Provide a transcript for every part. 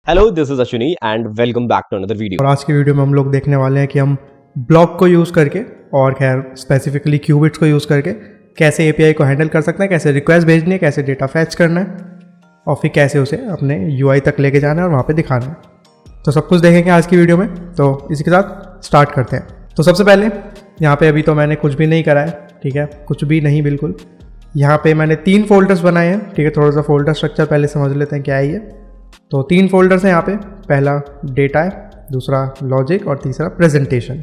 Hello this is Ashwini and welcome back to another video. और आज की वीडियो में हम लोग देखने वाले हैं कि हम ब्लॉक को यूज़ करके और खैर स्पेसिफिकली क्यूबिट्स को यूज़ करके कैसे एपीआई को हैंडल कर सकते हैं, कैसे रिक्वेस्ट भेजनी है, कैसे डेटा फैच करना है और फिर कैसे उसे अपने यूआई तक लेके जाना है और वहाँ पे दिखाना है। तो सब कुछ देखेंगे आज की वीडियो में। तो इसी के साथ स्टार्ट करते हैं। तो सबसे पहले यहाँ पे अभी तो मैंने कुछ भी नहीं करा है, ठीक है, कुछ भी नहीं बिल्कुल। यहाँ पे मैंने 3 फोल्डर्स बनाए हैं, ठीक है। थोड़ा सा फोल्डर स्ट्रक्चर पहले समझ लेते हैं क्या है ये। तो 3 फोल्डर्स हैं यहाँ पे। पहला डेटा है, दूसरा लॉजिक और तीसरा प्रेजेंटेशन।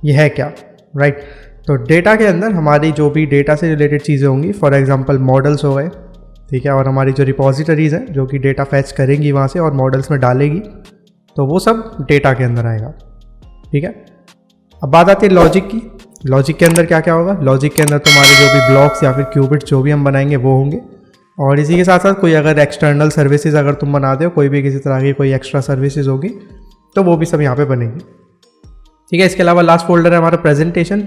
ये है क्या, राइट। तो डेटा के अंदर हमारी जो भी डेटा से रिलेटेड चीज़ें होंगी, फॉर एग्जांपल मॉडल्स हो गए, ठीक है, और हमारी जो रिपोजिटरीज़ हैं जो कि डेटा फैच करेंगी वहाँ से और मॉडल्स में डालेगी, तो वो सब डेटा के अंदर आएगा, ठीक है। अब बात आती है लॉजिक की। लॉजिक के अंदर क्या क्या होगा? लॉजिक के अंदर तुम्हारे जो भी ब्लॉक्स या फिर क्यूबिट्स जो भी हम बनाएंगे वो होंगे, और इसी के साथ साथ कोई अगर एक्सटर्नल सर्विसेज अगर तुम बनाते हो, कोई भी किसी तरह की कोई एक्स्ट्रा सर्विसेज होगी तो वो भी सब यहाँ पे बनेंगी, ठीक है। इसके अलावा लास्ट फोल्डर है हमारा प्रेजेंटेशन।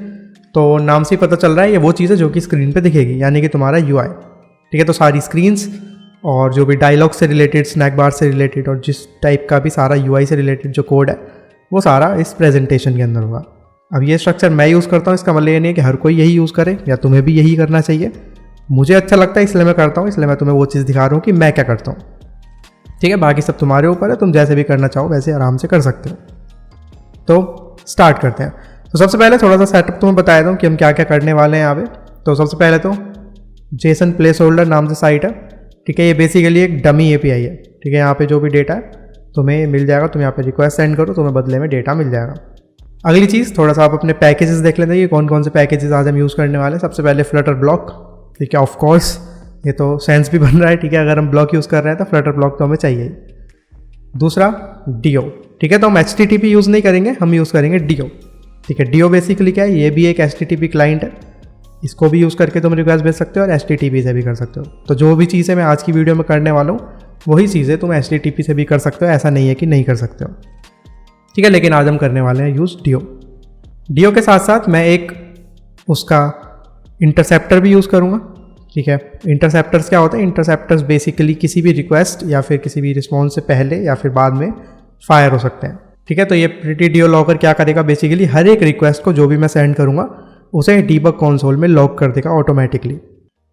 तो नाम से ही पता चल रहा है ये वो चीज़ है जो कि स्क्रीन पे दिखेगी, यानी कि तुम्हारा यूआई, ठीक है। तो सारी स्क्रीन्स और जो भी डायलॉग से रिलेटेड, स्नैक बार से रिलेटेड और जिस टाइप का भी सारा यूआई से रिलेटेड जो कोड है वो सारा इस प्रेजेंटेशन के अंदर होगा। अब ये स्ट्रक्चर मैं यूज़ करता हूँ, इसका मतलब ये नहीं है कि हर कोई यही यूज़ करे या तुम्हें भी यही करना चाहिए। मुझे अच्छा लगता है इसलिए मैं करता हूँ, इसलिए मैं तुम्हें वो चीज़ दिखा रहा हूँ कि मैं क्या करता हूँ, ठीक है। बाकी सब तुम्हारे ऊपर है, तुम जैसे भी करना चाहो वैसे आराम से कर सकते हो। तो स्टार्ट करते हैं। तो सबसे पहले थोड़ा सा सेटअप तुम्हें बताया था कि हम क्या क्या करने वाले हैं यहाँ पे। तो सबसे पहले तो जेसन प्लेस होल्डर नाम से साइट है, ठीक है। ये बेसिकली एक डमी एपीआई है, ठीक है। यहाँ पे जो भी डेटा है तुम्हें मिल जाएगा, तुम यहाँ पे रिक्वेस्ट सेंड करो, तुम्हें बदले में डेटा मिल जाएगा। अगली चीज़ थोड़ा सा आप अपने पैकेजेस देख लेते हैं कि कौन कौन से पैकेजेस आज हम यूज़ करने वाले हैं। सबसे पहले फ्लटर ब्लॉक, ठीक है। ऑफकोर्स ये तो सेंस भी बन रहा है, ठीक है। अगर हम ब्लॉक यूज़ कर रहे हैं तो फ्लटर ब्लॉक तो हमें चाहिए। दूसरा डीओ, ठीक है। तो हम HTTP यूज़ नहीं करेंगे, हम यूज़ करेंगे डीओ, ठीक है। डीओ बेसिकली क्या है? ये भी एक HTTP क्लाइंट है, इसको भी यूज़ करके तुम रिक्वेस्ट भेज सकते हो और HTTP से भी कर सकते हो। तो जो भी चीज़ें मैं आज की वीडियो में करने वाला हूँ वही चीज़ें तुम HTTP से भी कर सकते हो, ऐसा नहीं है कि नहीं कर सकते हो, ठीक है। लेकिन आज हम करने वाले हैं यूज़ डीओ। डीओ के साथ साथ मैं एक उसका इंटरसेप्टर भी यूज़ करूँगा, ठीक है। इंटरसेप्टर्स क्या होते हैं? इंटरसेप्टर्स बेसिकली किसी भी रिक्वेस्ट या फिर किसी भी रिस्पॉन्स से पहले या फिर बाद में फायर हो सकते हैं, ठीक है। तो ये प्रिटी डीओ लॉकर क्या करेगा? बेसिकली हर एक रिक्वेस्ट को जो भी मैं सेंड करूँगा उसे डीबग कंसोल में लॉग कर देगा ऑटोमेटिकली,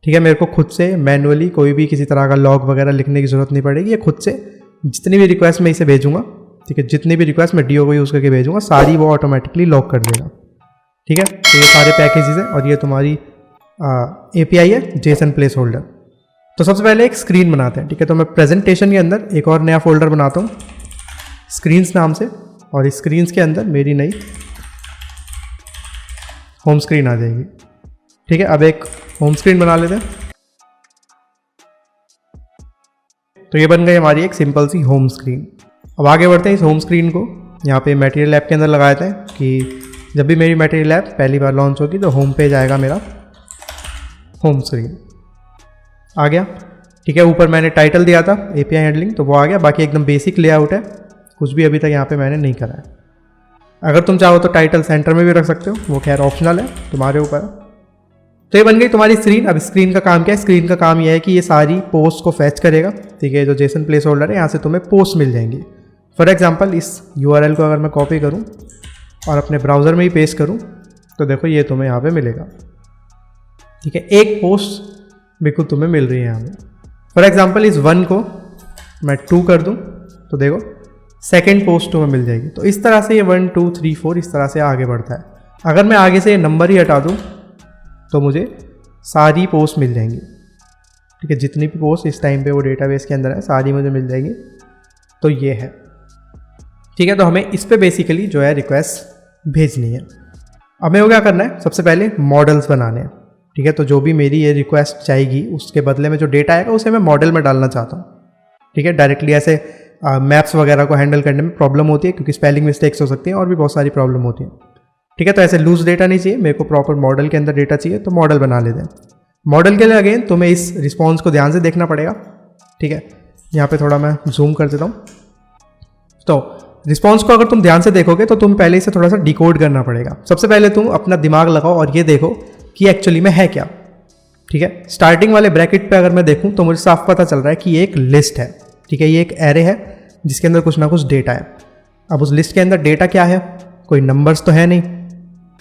ठीक है। मेरे को खुद से मैनुअली कोई भी किसी तरह का लॉग वगैरह लिखने की ज़रूरत नहीं पड़ेगी। ये खुद से जितनी भी रिक्वेस्ट मैं इसे भेजूँगा, ठीक है, जितनी भी रिक्वेस्ट मैं डीओ को यूज़ करके भेजूँगा सारी वो ऑटोमेटिकली लॉक कर देगा, ठीक है। तो ये सारे पैकेजेस हैं और ये तुम्हारी एपीआई है जेसन प्लेस होल्डर। तो सबसे पहले एक स्क्रीन बनाते हैं, ठीक है। तो मैं प्रेजेंटेशन के अंदर एक और नया फोल्डर बनाता हूँ स्क्रीन्स नाम से, और इस स्क्रीन्स के अंदर मेरी नई होम स्क्रीन आ जाएगी, ठीक है। अब एक होम स्क्रीन बना लेते हैं। तो ये बन गई हमारी एक सिंपल सी होम स्क्रीन। अब आगे बढ़ते हैं। इस होम स्क्रीन को यहाँ पे मटेरियल ऐप के अंदर लगा देते हैं कि जब भी मेरी मटेरियल ऐप पहली बार लॉन्च होगी तो होम पेज आएगा मेरा, होम स्क्रीन आ गया, ठीक है। ऊपर मैंने टाइटल दिया था एपीआई हैंडलिंग, तो वो आ गया। बाकी एकदम बेसिक लेआउट है, कुछ भी अभी तक यहाँ पे मैंने नहीं करा है। अगर तुम चाहो तो टाइटल सेंटर में भी रख सकते हो, वो खैर ऑप्शनल है, तुम्हारे ऊपर है। तो ये बन गई तुम्हारी स्क्रीन। अब स्क्रीन का काम क्या है? स्क्रीन का काम यह है कि ये सारी पोस्ट को फैच करेगा, ठीक है। जो जेसन प्लेस होल्डर है यहाँ से तुम्हें पोस्ट मिल जाएंगी। फॉर एग्जाम्पल इस URL को अगर मैं कॉपी करूँ और अपने ब्राउज़र में ही पेस्ट करूँ तो देखो ये तुम्हें यहाँ पे मिलेगा, ठीक है। एक पोस्ट बिल्कुल तुम्हें मिल रही है यहाँ पे। फॉर एग्जाम्पल इस 1 को मैं 2 कर दूँ तो देखो सेकेंड पोस्ट तुम्हें मिल जाएगी। तो इस तरह से ये 1 2 3 4 इस तरह से आगे बढ़ता है। अगर मैं आगे से ये नंबर ही हटा दूँ तो मुझे सारी पोस्ट मिल जाएंगी, ठीक है। जितनी भी पोस्ट इस टाइम पे वो डेटाबेस के अंदर है सारी मुझे मिल जाएंगी। तो ये है, ठीक है। तो हमें इस पे बेसिकली जो है रिक्वेस्ट भेजनी है। अब मेरे को क्या करना है? सबसे पहले मॉडल्स बनाने हैं, ठीक है। तो जो भी मेरी ये रिक्वेस्ट जाएगी उसके बदले में जो डेटा आएगा उसे मैं मॉडल में डालना चाहता हूँ, ठीक है। डायरेक्टली ऐसे मैप्स वगैरह को हैंडल करने में प्रॉब्लम होती है क्योंकि स्पेलिंग मिस्टेक्स हो सकती हैं और भी बहुत सारी प्रॉब्लम होती हैं, ठीक है। तो ऐसे लूज डेटा नहीं चाहिए, मेरे को प्रॉपर मॉडल के अंदर डेटा चाहिए, तो मॉडल बना लेते हैं। मॉडल के लिए अगेन तुम्हें इस रिस्पॉन्स को ध्यान से देखना पड़ेगा, ठीक है। यहाँ पे थोड़ा मैं जूम कर देता हूँ। तो रिस्पॉन्स को अगर तुम ध्यान से देखोगे तो तुम पहले इसे थोड़ा सा डिकोड करना पड़ेगा। सबसे पहले तुम अपना दिमाग लगाओ और ये देखो कि एक्चुअली में है क्या, ठीक है। स्टार्टिंग वाले ब्रैकेट पे अगर मैं देखूं तो मुझे साफ पता चल रहा है कि ये एक लिस्ट है, ठीक है, ये एक एरे है जिसके अंदर कुछ ना कुछ डेटा है। अब उस लिस्ट के अंदर डेटा क्या है, कोई नंबर्स तो है नहीं,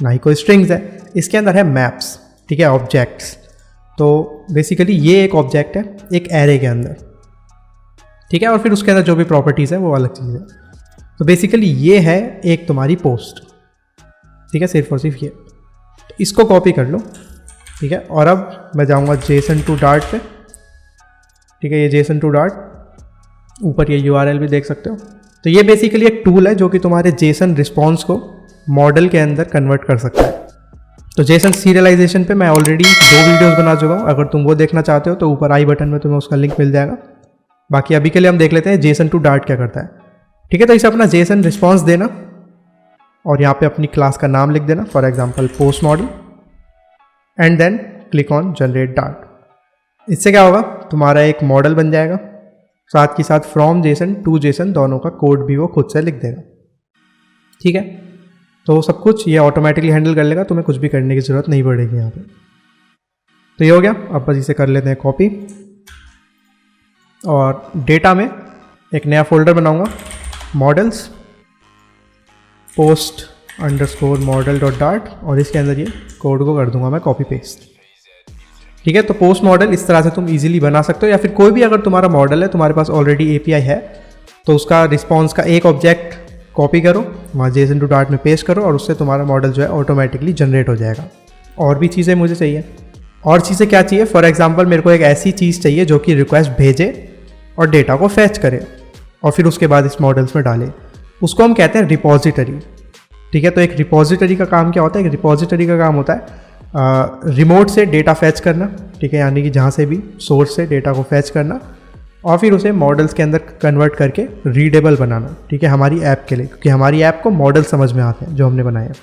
ना ही कोई स्ट्रिंग्स है, इसके अंदर है मैप्स, ठीक है, ऑब्जेक्ट्स। तो बेसिकली ये एक ऑब्जेक्ट है एक एरे के अंदर, ठीक है, और फिर उसके अंदर जो भी प्रॉपर्टीज़ है वो अलग चीज़ है। तो बेसिकली ये है एक तुम्हारी पोस्ट, ठीक है, सिर्फ और सिर्फ ये। तो इसको कॉपी कर लो, ठीक है, और अब मैं जाऊँगा JSON to Dart पे, ठीक है, ये JSON to Dart, ऊपर ये URL भी देख सकते हो। तो ये बेसिकली एक टूल है जो कि तुम्हारे JSON रिस्पॉन्स को मॉडल के अंदर कन्वर्ट कर सकता है। तो JSON सीरियलाइजेशन पे मैं ऑलरेडी 2 वीडियोस बना चुका हूँ, अगर तुम वो देखना चाहते हो तो ऊपर आई बटन में तुम्हें उसका लिंक मिल जाएगा। बाकी अभी के लिए हम देख लेते हैं JSON to Dart क्या करता है, ठीक है। तो इसे अपना JSON रिस्पॉन्स देना और यहाँ पे अपनी क्लास का नाम लिख देना, for example post model, and then click on generate Dart. इससे क्या होगा, तुम्हारा एक मॉडल बन जाएगा, साथ ही साथ फ्रॉम JSON टू JSON दोनों का कोड भी वो खुद से लिख देगा, ठीक है। तो सब कुछ ये ऑटोमेटिकली हैंडल कर लेगा, तुम्हें कुछ भी करने की ज़रूरत नहीं पड़ेगी यहाँ पे। तो ये हो गया। अब बस इसे कर लेते हैं कॉपी, और डेटा में एक नया फोल्डर बनाऊंगा, models post underscore model dot dart, और इसके अंदर ये कोड को कर दूंगा मैं कॉपी पेस्ट, ठीक है। तो पोस्ट मॉडल इस तरह से तुम इजीली बना सकते हो, या फिर कोई भी अगर तुम्हारा मॉडल है, तुम्हारे पास ऑलरेडी API है, तो उसका रिस्पॉन्स का एक ऑब्जेक्ट कॉपी करो, वहाँ JSON to Dart में पेस्ट करो, और उससे तुम्हारा मॉडल जो है ऑटोमेटिकली जनरेट हो जाएगा। और भी चीज़ें मुझे चाहिए, और चीज़ें क्या चाहिए, फॉर एग्जांपल मेरे को एक ऐसी चीज़ चाहिए जो कि रिक्वेस्ट भेजे और डेटा को फैच करे और फिर उसके बाद इस मॉडल्स में डाले। उसको हम कहते हैं रिपॉजिटरी, ठीक है। तो एक रिपॉजिटरी का काम क्या होता है, एक रिपॉजिटरी का काम होता है रिमोट से डेटा फैच करना, ठीक है, यानी कि जहाँ से भी सोर्स से डेटा को फैच करना और फिर उसे मॉडल्स के अंदर कन्वर्ट करके रीडेबल बनाना, ठीक है, हमारी ऐप के लिए, क्योंकि हमारी ऐप को मॉडल समझ में आते हैं जो हमने बनाए हैं।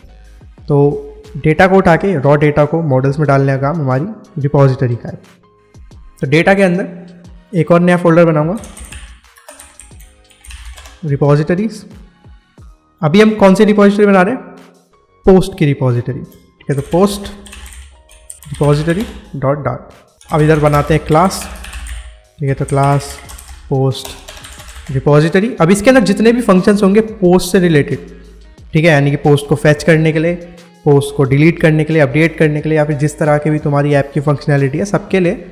तो डेटा को उठा के रॉ डेटा को मॉडल्स में डालने का काम हमारी रिपॉजिटरी का है। तो डेटा के अंदर एक और नया फोल्डर बनाऊंगा, रिपॉजिटरीज। अभी हम कौन सी रिपॉजिटरी बना रहे हैं, पोस्ट की रिपॉजिटरी, ठीक है। तो पोस्ट रिपॉजिटरी डॉट डार्ट। अब इधर बनाते हैं क्लास, ठीक है। तो क्लास पोस्ट रिपॉजिटरी। अब इसके अंदर जितने भी फंक्शंस होंगे पोस्ट से रिलेटेड, ठीक है, यानी कि पोस्ट को फैच करने के लिए, पोस्ट को डिलीट करने के लिए, अपडेट करने के लिए, या फिर जिस तरह के भी तुम्हारी ऐप की फंक्शनैलिटी है, सबके लिए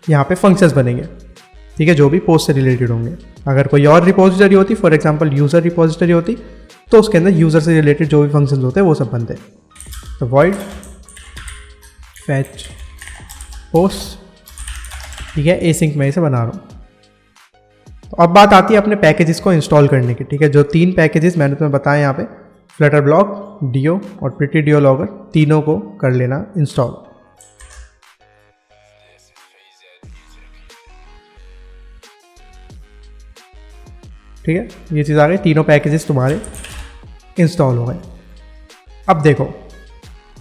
यहाँ पे फंक्शंस बनेंगे, ठीक है, जो भी पोस्ट से रिलेटेड होंगे। अगर कोई और रिपॉजिटरी होती, फॉर एग्जांपल यूज़र रिपॉजिटरी होती, तो उसके अंदर यूज़र से रिलेटेड जो भी फंक्शंस होते हैं वो सब बनते हैं। तो वॉइड फैच पोस्ट, ठीक है, एसिंक में इसे बना रहा हूँ। तो अब बात आती है अपने पैकेजेस को इंस्टॉल करने की, ठीक है। जो 3 पैकेजेस मैंने तुम्हें बताए यहाँ पे, फ्लटर ब्लॉक, डियो और प्रिटी डियो लॉगर, तीनों को कर लेना इंस्टॉल। ठीक है, ये चीज़ आ गई, तीनों पैकेजेस तुम्हारे इंस्टॉल हो गए। अब देखो,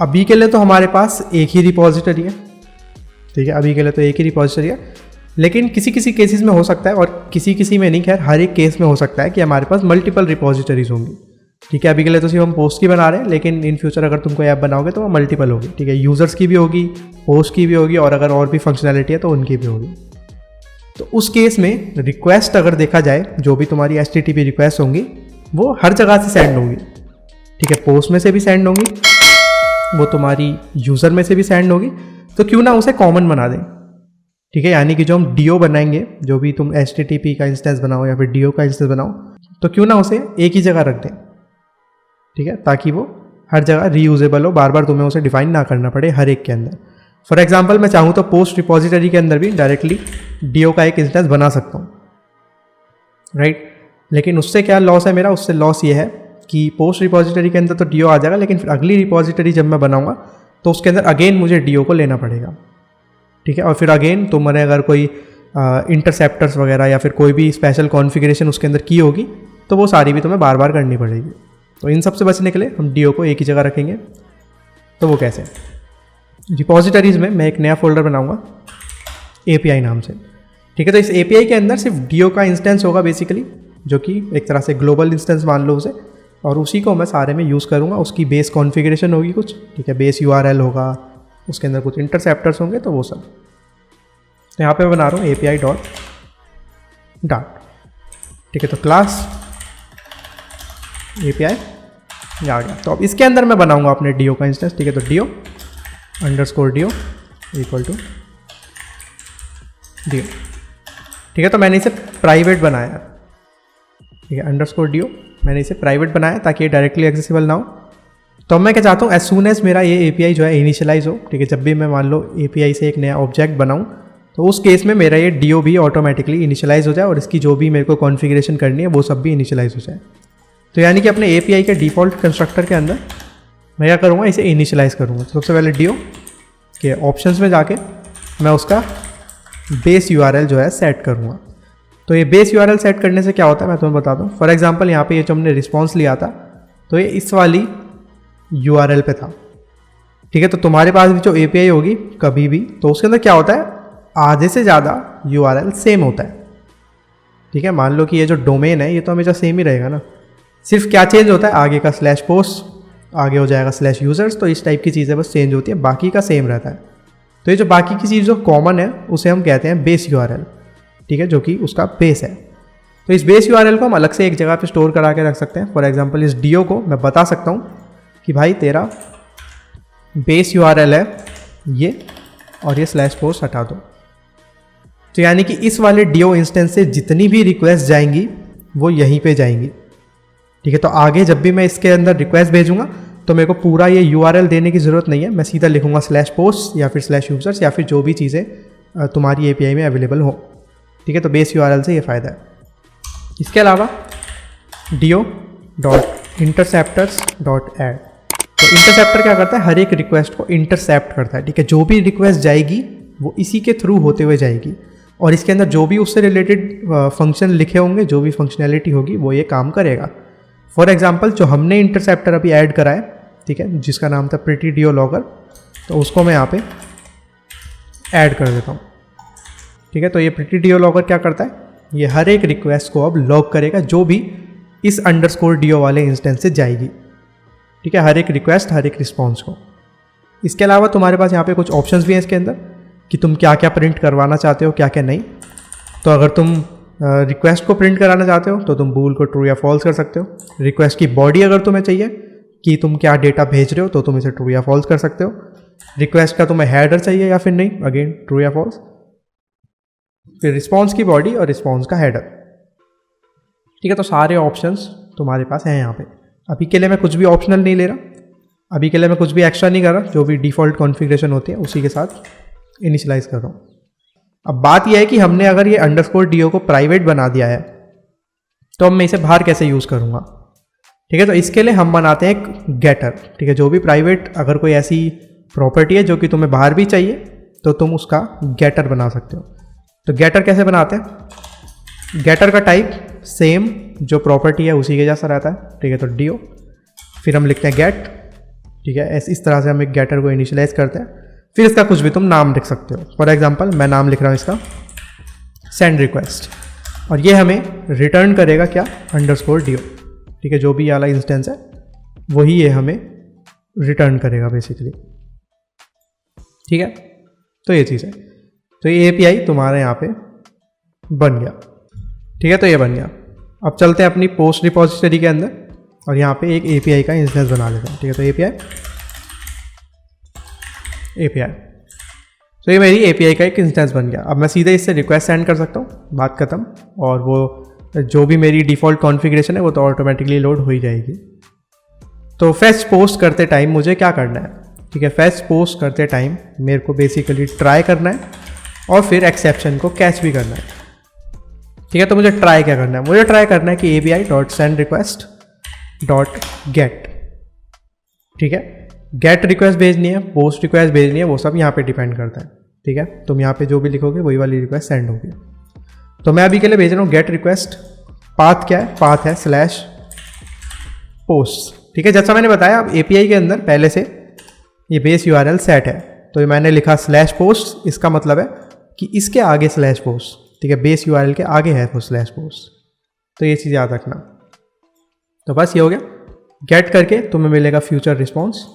अभी के लिए तो हमारे पास एक ही रिपॉजिटरी है, ठीक है, अभी के लिए तो एक ही रिपॉजिटरी है, लेकिन किसी किसी केसेस में हो सकता है और किसी किसी में नहीं, खैर हर एक केस में हो सकता है कि हमारे पास मल्टीपल रिपॉजिटरीज होंगी, ठीक है। अभी के लिए तो सिर्फ हम पोस्ट की बना रहे हैं, लेकिन इन फ्यूचर अगर तुम कोई ऐप बनाओगे तो वो मल्टीपल होगी, ठीक है, यूज़र्स की भी होगी, पोस्ट की भी होगी, और अगर और भी फंक्शनैलिटी है तो उनकी भी होगी। तो उस केस में रिक्वेस्ट अगर देखा जाए, जो भी तुम्हारी HTTP रिक्वेस्ट होंगी वो हर जगह से सेंड होंगी, ठीक है, पोस्ट में से भी सेंड होंगी, वो तुम्हारी यूज़र में से भी सेंड होगी। तो क्यों ना उसे कॉमन बना दें, ठीक है, यानी कि जो हम DO बनाएंगे, जो भी तुम HTTP का इंस्टेंस बनाओ या फिर DO का इंस्टेंस बनाओ, तो क्यों ना उसे एक ही जगह रख दें, ठीक है, ताकि वो हर जगह रीयूजेबल हो, बार बार तुम्हें उसे डिफाइन ना करना पड़े हर एक के अंदर। फॉर एग्जांपल मैं चाहूँ तो पोस्ट रिपॉजिटरी के अंदर भी डायरेक्टली DO का एक इंस्टेंस बना सकता हूँ, राइट। लेकिन उससे क्या लॉस है मेरा, उससे लॉस ये है कि पोस्ट रिपॉजिटरी के अंदर तो DO आ जाएगा, लेकिन फिर अगली रिपॉजिटरी जब मैं बनाऊँगा तो उसके अंदर अगेन मुझे DO को लेना पड़ेगा, ठीक है। और फिर अगेन तुमने अगर कोई इंटरसेप्टर्स वगैरह या फिर कोई भी स्पेशल कॉन्फ़िगरेशन उसके अंदर की होगी तो वो सारी भी तुम्हें बार बार करनी पड़ेगी। तो इन सब से बचने के लिए हम DO को एक ही जगह रखेंगे। तो वो कैसे, रिपॉजिटरीज़ में मैं एक नया फोल्डर बनाऊंगा API नाम से, ठीक है। तो इस API के अंदर सिर्फ DO का इंस्टेंस होगा बेसिकली, जो कि एक तरह से ग्लोबल इंस्टेंस मान लो उसे, और उसी को मैं सारे में यूज़ करूँगा। उसकी बेस कॉन्फ़िगरेशन होगी कुछ, ठीक है, बेस URL होगा, उसके अंदर कुछ इंटरसेप्टर्स होंगे, तो वो सब। तो यहाँ पे मैं बना रहा हूँ API डॉट डार्ट, ठीक है, तो क्लास API ये आ गया। तो अब इसके अंदर मैं बनाऊंगा अपने dio का इंस्टेंस। ठीक है, तो dio underscore dio equal to dio। ठीक है, तो मैंने इसे प्राइवेट बनाया। ठीक है, अंडरस्कोर dio मैंने इसे प्राइवेट बनाया ताकि ये डायरेक्टली एक्सेसिबल ना हो। तो अब मैं क्या चाहता हूँ, एज सून एज मेरा ये API जो है इनिशियलाइज हो। ठीक है, जब भी मैं मान लो API से एक नया ऑब्जेक्ट बनाऊँ तो उस केस में मेरा ये dio भी ऑटोमेटिकली इनिशियलाइज हो जाए और इसकी जो भी मेरे को कॉन्फ़िगरेशन करनी है वो सब भी इनिशियलाइज हो जाए। तो यानी कि अपने API के डिफ़ॉल्ट कंस्ट्रक्टर के अंदर मैं क्या करूँगा, इसे इनिशियलाइज करूँगा। तो सबसे पहले dio के ऑप्शंस में जाके मैं उसका बेस URL जो है सेट करूँगा। तो ये बेस URL सेट करने से क्या होता है मैं तुम्हें बताता हूँ। फॉर एग्जांपल यहाँ पे ये जो हमने रिस्पॉन्स लिया था तो ये इस वाली URL पे था। ठीक है, तो तुम्हारे पास भी जो API होगी कभी भी तो उसके अंदर क्या होता है, आधे से ज़्यादा URL सेम होता है। ठीक है, मान लो कि ये जो डोमेन है ये तो हमेशा सेम ही रहेगा ना, सिर्फ क्या चेंज होता है, आगे का /post आगे हो जाएगा /users। तो इस टाइप की चीज़ें बस चेंज होती है, बाकी का सेम रहता है। तो ये जो बाकी की चीज़ जो कॉमन है उसे हम कहते हैं बेस URL। ठीक है, जो कि उसका बेस है। तो इस बेस URL को हम अलग से एक जगह पे स्टोर करा के रख सकते हैं। फॉर एग्जांपल इस dio को मैं बता सकता हूँ कि भाई तेरा बेस URL है ये और ये /post हटा दो। तो यानी कि इस वाले dio इंस्टेंस से जितनी भी रिक्वेस्ट जाएंगी वो यहीं पे जाएंगी। ठीक है, तो आगे जब भी मैं इसके अंदर रिक्वेस्ट भेजूंगा तो मेरे को पूरा ये URL देने की ज़रूरत नहीं है, मैं सीधा लिखूंगा /post या फिर /users या फिर जो भी चीज़ें तुम्हारी API में अवेलेबल हो। ठीक है, तो बेस URL से ये फ़ायदा है। इसके अलावा dio.interceptors.add, तो इंटरसेप्टर क्या करता है, हर एक रिक्वेस्ट को इंटरसेप्ट करता है। ठीक है, जो भी रिक्वेस्ट जाएगी वो इसी के थ्रू होते हुए जाएगी और इसके अंदर जो भी उससे रिलेटेड फंक्शन लिखे होंगे, जो भी फंक्शनैलिटी होगी वो ये काम करेगा। फॉर एग्जांपल जो हमने इंटरसेप्टर अभी ऐड करा है, ठीक है, जिसका नाम था pretty dio logger, तो उसको मैं यहाँ पे ऐड कर देता हूँ। ठीक है, तो ये pretty dio logger क्या करता है, ये हर एक रिक्वेस्ट को अब लॉग करेगा जो भी इस अंडरस्कोर dio वाले इंस्टेंस से जाएगी। ठीक है, हर एक रिक्वेस्ट, हर एक रिस्पॉन्स को। इसके अलावा तुम्हारे पास यहाँ पे कुछ ऑप्शंस भी हैं इसके अंदर कि तुम क्या क्या प्रिंट करवाना चाहते हो, क्या क्या नहीं। तो अगर तुम रिक्वेस्ट को प्रिंट कराना चाहते हो तो तुम बूल को ट्रू या फॉल्स कर सकते हो। रिक्वेस्ट की बॉडी अगर तुम्हें चाहिए कि तुम क्या डेटा भेज रहे हो तो तुम इसे ट्रू या फॉल्स कर सकते हो। रिक्वेस्ट का तुम्हें हेडर चाहिए या फिर नहीं, अगेन ट्रू या फॉल्स। फिर रिस्पॉन्स की बॉडी और रिस्पॉन्स का हेडर। ठीक है, तो सारे ऑप्शंस तुम्हारे पास हैं यहाँ पे। अभी के लिए मैं कुछ भी ऑप्शनल नहीं ले रहा, अभी के लिए मैं कुछ भी एक्स्ट्रा नहीं कर रहा, जो भी डिफ़ॉल्ट कॉन्फ़िगरेशन होती है उसी के साथ इनिशियलाइज़ कर रहा हूँ। अब बात यह है कि हमने अगर ये अंडरस्कोर dio को प्राइवेट बना दिया है तो अब मैं इसे बाहर कैसे यूज़ करूँगा। ठीक है, तो इसके लिए हम बनाते हैं एक गेटर। ठीक है, जो भी प्राइवेट अगर कोई ऐसी प्रॉपर्टी है जो कि तुम्हें बाहर भी चाहिए तो तुम उसका गेटर बना सकते हो। तो गेटर कैसे बनाते हैं, गेटर का टाइप सेम जो प्रॉपर्टी है उसी के जैसा रहता है। ठीक है, तो dio फिर हम लिखते हैं गेट। ठीक है, इस तरह से हम एक गेटर को इनिशियलाइज करते हैं। फिर इसका कुछ भी तुम नाम लिख सकते हो। फॉर एग्जांपल मैं नाम लिख रहा हूँ इसका सेंड रिक्वेस्ट और ये हमें रिटर्न करेगा क्या, अंडरस्कोर dio। ठीक है, जो भी ये वाला इंस्टेंस है वही ये हमें रिटर्न करेगा बेसिकली। ठीक है, तो ये चीज़ है। तो ये API तुम्हारे यहाँ पे बन गया। ठीक है, तो ये बन गया। अब चलते हैं अपनी पोस्ट रिपोजिटरी के अंदर और यहाँ पे एक API का इंस्टेंस बना लेते हैं। ठीक है, तो API तो ये मेरी API का एक इंस्टेंस बन गया। अब मैं सीधे इससे रिक्वेस्ट सेंड कर सकता हूँ, बात खत्म। और वो जो भी मेरी डिफ़ॉल्ट कॉन्फ़िगरेशन है वो तो ऑटोमेटिकली लोड हो ही जाएगी। तो फेच पोस्ट करते टाइम मुझे क्या करना है, ठीक है, फेच पोस्ट करते टाइम मेरे को बेसिकली ट्राई करना है और फिर एक्सेप्शन को कैच भी करना है। ठीक है, तो मुझे ट्राई क्या करना है, मुझे ट्राई करना है कि API.sendRequest.get। ठीक है, गेट रिक्वेस्ट भेजनी है, पोस्ट रिक्वेस्ट भेजनी है, वो सब यहाँ पे डिपेंड करता है। ठीक है, तुम यहाँ पे जो भी लिखोगे वही वाली रिक्वेस्ट सेंड होगी। तो मैं अभी के लिए भेज रहा हूँ गेट रिक्वेस्ट। पाथ क्या है, पाथ है /post। ठीक है, जैसा मैंने बताया अब API के अंदर पहले से ये बेस URL सेट है, तो मैंने लिखा /post। इसका मतलब है कि इसके आगे /post। ठीक है, बेस URL के आगे है वो /post। तो ये चीज़ याद रखना। तो बस ये हो गया। गेट करके तुम्हें मिलेगा फ्यूचर रिस्पॉन्स,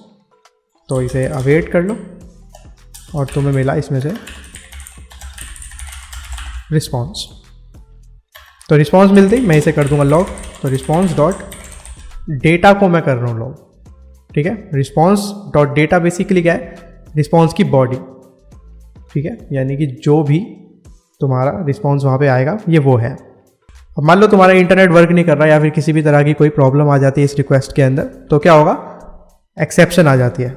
तो इसे अवेट कर लो और तुम्हें मिला इसमें से रिस्पॉन्स। तो रिस्पॉन्स मिलते ही मैं इसे कर दूंगा लॉग। तो रिस्पॉन्स डॉट डेटा को मैं कर रहा हूँ लॉग, ठीक है। रिस्पॉन्स डॉट डेटा बेसिकली क्या है, रिस्पॉन्स की बॉडी, ठीक है, यानी कि जो भी तुम्हारा रिस्पॉन्स वहाँ पे आएगा ये वो है। अब मान लो तुम्हारा इंटरनेट वर्क नहीं कर रहा या फिर किसी भी तरह की कोई प्रॉब्लम आ जाती है इस रिक्वेस्ट के अंदर, तो क्या होगा, एक्सेप्शन आ जाती है,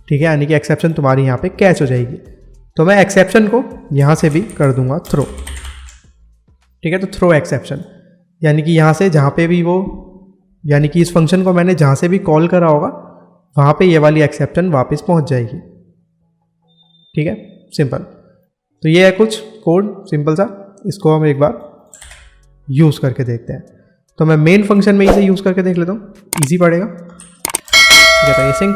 ठीक है, यानी कि एक्सेप्शन तुम्हारी यहाँ पे कैच हो जाएगी। तो मैं एक्सेप्शन को यहाँ से भी कर दूंगा थ्रो, ठीक है। तो थ्रो एक्सेप्शन यानी कि यहाँ से जहाँ पे भी वो, यानी कि इस फंक्शन को मैंने जहाँ से भी कॉल करा होगा वहाँ पे ये वाली एक्सेप्शन वापस पहुँच जाएगी, ठीक है, सिंपल। तो ये है कुछ कोड सिंपल सा, इसको हम एक बार यूज़ करके देखते हैं। तो मैं मेन फंक्शन में इसे यूज़ करके देख लेता हूँ, ईजी पड़ेगा, ठीक है। तो एसिंक,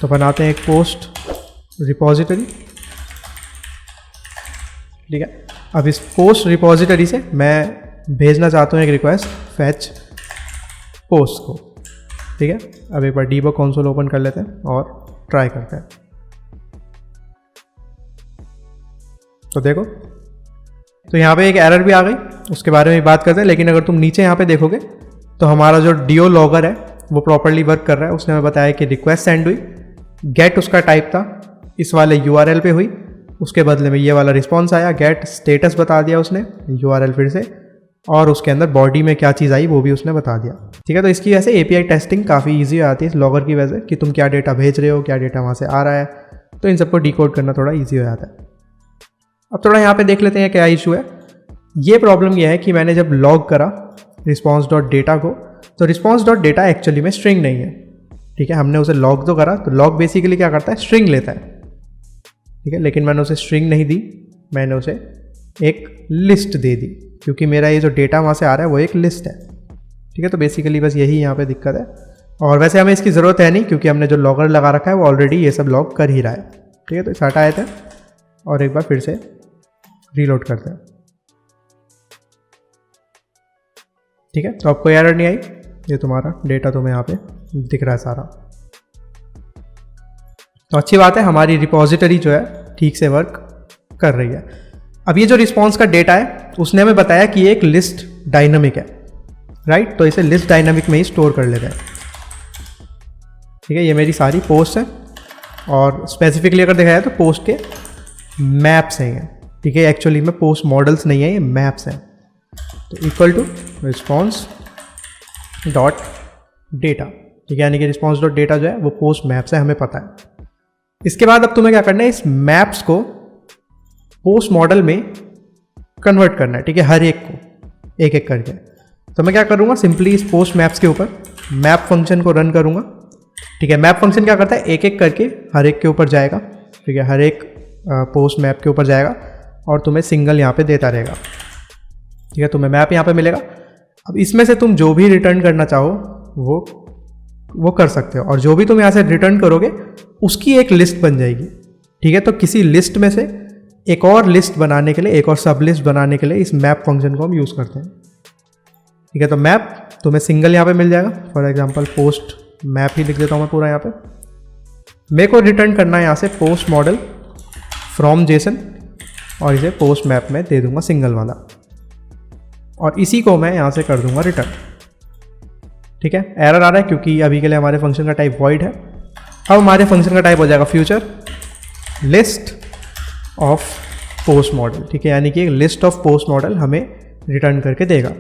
तो बनाते हैं एक पोस्ट रिपोजिटरी, ठीक है। अब इस पोस्ट रिपोजिटरी से मैं भेजना चाहता हूँ एक रिक्वेस्ट फैच पोस्ट को, ठीक है। अब एक बार डीबग कंसोल ओपन कर लेते हैं और ट्राई करते हैं। तो देखो, तो यहाँ पे एक एरर भी आ गई, उसके बारे में बात करते हैं। लेकिन अगर तुम नीचे यहाँ पे देखोगे तो हमारा जो डीओ लॉगर है वो प्रॉपर्ली वर्क कर रहा है। उसने हमें बताया कि रिक्वेस्ट सेंड हुई, गेट उसका टाइप था, इस वाले यूआरएल पे हुई, उसके बदले में ये वाला रिस्पॉन्स आया, गेट स्टेटस बता दिया उसने यूआरएल फिर से, और उसके अंदर बॉडी में क्या चीज़ आई वो भी उसने बता दिया, ठीक है। तो इसकी वजह से एपीआई टेस्टिंग काफ़ी ईजी हो जाती है इस लॉगर की वजह से, कि तुम क्या डेटा भेज रहे हो, क्या डेटा वहाँ से आ रहा है, तो इन सबको डिकोड करना थोड़ा ईजी हो जाता है। अब थोड़ा यहाँ पे देख लेते हैं क्या इशू है। ये प्रॉब्लम यह है कि मैंने जब लॉग करा रिस्पॉन्स डॉट डेटा को, तो रिस्पॉन्स डॉट डेटा एक्चुअली में स्ट्रिंग नहीं है, ठीक है। हमने उसे लॉग तो करा, तो लॉग बेसिकली क्या करता है, स्ट्रिंग लेता है, ठीक है। लेकिन मैंने उसे स्ट्रिंग नहीं दी, मैंने उसे एक लिस्ट दे दी, क्योंकि मेरा ये जो डेटा वहाँ से आ रहा है वो एक लिस्ट है, ठीक है। तो बेसिकली बस यही यहाँ पे दिक्कत है। और वैसे हमें इसकी ज़रूरत है नहीं, क्योंकि हमने जो लॉगर लगा रखा है वो ऑलरेडी ये सब लॉग कर ही रहा है, ठीक है। तो इसे हटा देते हैं और एक बार फिर से रीलोड करते हैं, ठीक है। तो अब कोई एरर नहीं आई, ये तुम्हारा डेटा तुम्हें यहाँ पे दिख रहा है सारा। तो अच्छी बात है, हमारी रिपोजिटरी जो है ठीक से वर्क कर रही है। अब ये जो रिस्पॉन्स का डेटा है उसने हमें बताया कि ये एक लिस्ट डायनामिक है, राइट। तो इसे लिस्ट डायनामिक में ही स्टोर कर लेते हैं, ठीक है। ये मेरी सारी पोस्ट है, और स्पेसिफिकली अगर देखा जाए तो पोस्ट के मैप्स हैं ये, ठीक है। एक्चुअली में पोस्ट मॉडल्स नहीं है, ये मैप्स हैं। तो equal to response dot data, ठीक है, यानी कि रिस्पॉन्स डॉट डेटा जो है वो पोस्ट मैप्स है, हमें पता है। इसके बाद अब तुम्हें क्या करना है, इस मैप्स को पोस्ट मॉडल में कन्वर्ट करना है, ठीक है, हर एक को एक एक करके। तो मैं क्या करूँगा, सिंपली इस पोस्ट मैप्स के ऊपर मैप फंक्शन को रन करूँगा, ठीक है। मैप फंक्शन क्या करता है, एक एक करके हर एक के ऊपर जाएगा, ठीक है, हर एक पोस्ट मैप के ऊपर जाएगा और तुम्हें सिंगल यहाँ पे देता रहेगा, ठीक है। तुम्हें मैप यहाँ पे मिलेगा। अब इसमें से तुम जो भी रिटर्न करना चाहो वो कर सकते हो, और जो भी तुम यहाँ से रिटर्न करोगे उसकी एक लिस्ट बन जाएगी, ठीक है। तो किसी लिस्ट में से एक और लिस्ट बनाने के लिए, एक और सब लिस्ट बनाने के लिए इस मैप फंक्शन को हम यूज़ करते हैं, ठीक है। तो मैप तुम्हें सिंगल यहाँ पे मिल जाएगा, फॉर एग्जांपल पोस्ट मैप ही लिख देता हूँ मैं पूरा यहाँ पे। मेरे को रिटर्न करना है यहाँ से पोस्ट मॉडल फ्रॉम जेसन, और इसे पोस्ट मैप में दे दूंगा सिंगल वाला, और इसी को मैं यहाँ से कर दूंगा रिटर्न, ठीक है। एरर आ रहा है क्योंकि अभी के लिए हमारे फंक्शन का टाइप वॉइड है। अब हमारे फंक्शन का टाइप हो जाएगा future list of post model, ठीक है, यानी कि एक लिस्ट ऑफ पोस्ट मॉडल हमें रिटर्न करके देगा।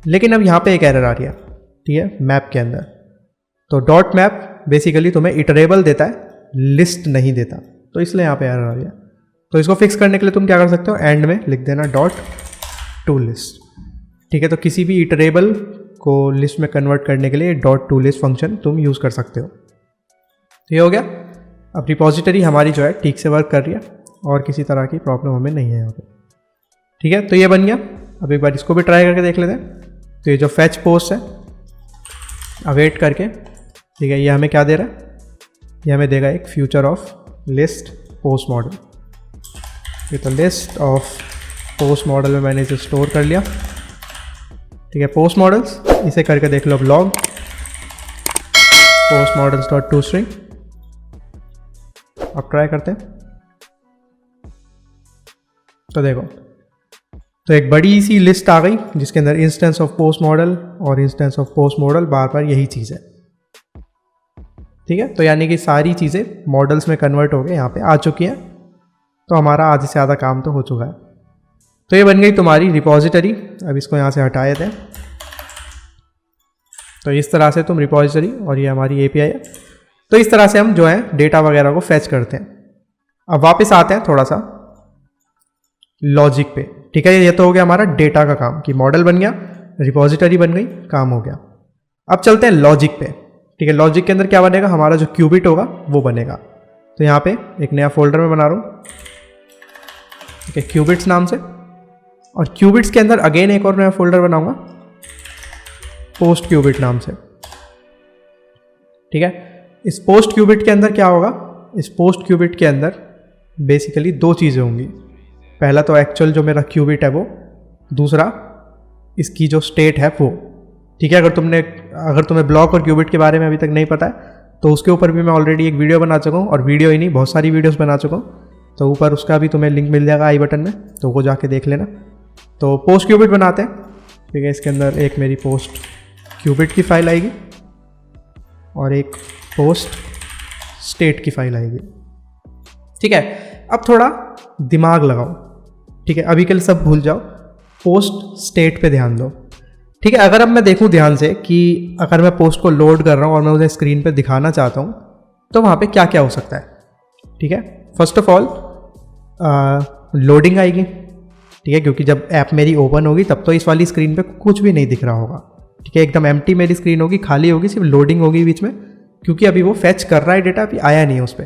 लेकिन अब यहाँ पे एक एरर आ रही है, ठीक है, मैप के अंदर। तो डॉट मैप बेसिकली तुम्हें इटरेबल देता है, लिस्ट नहीं देता, तो इसलिए यहाँ पे एरर आ रही है। तो इसको फिक्स करने के लिए तुम क्या कर सकते हो, एंड में लिख देना डॉट टू लिस्ट, ठीक है। तो किसी भी इटरेबल को लिस्ट में कन्वर्ट करने के लिए डॉट टू लिस्ट फंक्शन तुम यूज़ कर सकते हो। तो ये हो गया। अब रिपोजिटरी हमारी जो है ठीक से वर्क कर रही है और किसी तरह की प्रॉब्लम हमें नहीं है यहाँ पे, ठीक है। तो ये बन गया। अब एक बार इसको भी ट्राई करके देख लेते हैं। तो ये जो फैच पोस्ट है, अवेट करके, ठीक है, ये हमें क्या दे रहा है, ये हमें देगा एक future of list post model. ये तो लिस्ट ऑफ पोस्ट मॉडल में मैंने इसे स्टोर कर लिया, ठीक है। पोस्ट मॉडल्स इसे करके देख लो अब log post models dot to string. अब ट्राई करते हैं। तो देखो, तो एक बड़ी सी लिस्ट आ गई जिसके अंदर इंस्टेंस ऑफ पोस्ट मॉडल और इंस्टेंस ऑफ पोस्ट मॉडल बार बार यही चीज़ है। ठीक है, तो यानी कि सारी चीज़ें मॉडल्स में कन्वर्ट हो गए यहाँ पे आ चुकी हैं। तो हमारा आधे से ज़्यादा काम तो हो चुका है। तो ये बन गई तुम्हारी रिपॉजिटरी। अब इसको यहाँ से हटा देते हैं। तो इस तरह से तुम रिपॉजिटरी और ये हमारी एपीआई है। तो इस तरह से हम जो है डेटा वगैरह को फैच करते हैं। अब वापस आते हैं थोड़ा सा लॉजिक पे। ठीक है, ये तो हो गया हमारा डेटा का काम कि मॉडल बन गया, रिपॉजिटरी बन गई, काम हो गया। अब चलते हैं लॉजिक पे। ठीक है, लॉजिक के अंदर क्या बनेगा, हमारा जो क्यूबिट होगा वो बनेगा। तो यहाँ पे एक नया फोल्डर में बना रहा हूँ, ठीक है, क्यूबिट्स नाम से। और क्यूबिट्स के अंदर अगेन एक और नया फोल्डर बनाऊंगा पोस्ट क्यूबिट नाम से। ठीक है, इस पोस्ट क्यूबिट के अंदर क्या होगा, इस पोस्ट क्यूबिट के अंदर बेसिकली दो चीज़ें होंगी। पहला तो एक्चुअल जो मेरा क्यूबिट है वो, दूसरा इसकी जो स्टेट है वो। ठीक है, अगर तुम्हें ब्लॉक और क्यूबिट के बारे में अभी तक नहीं पता है तो उसके ऊपर भी मैं ऑलरेडी एक वीडियो बना चुका हूँ, और वीडियो ही नहीं बहुत सारी वीडियोस बना चुका हूँ। तो ऊपर उसका भी तुम्हें लिंक मिल जाएगा आई बटन में, तो वो जाके देख लेना। तो पोस्ट क्यूबिट बनाते हैं। ठीक है, इसके अंदर एक मेरी पोस्ट क्यूबिट की फाइल आएगी और एक पोस्ट स्टेट की फाइल आएगी। ठीक है, अब थोड़ा दिमाग लगाओ। ठीक है, अभी के लिए सब भूल जाओ, पोस्ट स्टेट पे ध्यान दो। ठीक है, अगर अब मैं देखूं ध्यान से कि अगर मैं पोस्ट को लोड कर रहा हूं और मैं उसे स्क्रीन पे दिखाना चाहता हूं तो वहां पे क्या क्या हो सकता है। ठीक है, फर्स्ट ऑफ ऑल लोडिंग आएगी। ठीक है, क्योंकि जब ऐप मेरी ओपन होगी तब तो इस वाली स्क्रीन पे कुछ भी नहीं दिख रहा होगा। ठीक है, एकदम एम्प्टी मेरी स्क्रीन होगी, खाली होगी, सिर्फ लोडिंग होगी बीच में, क्योंकि अभी वो फैच कर रहा है डेटा, अभी आया नहीं है उस पर।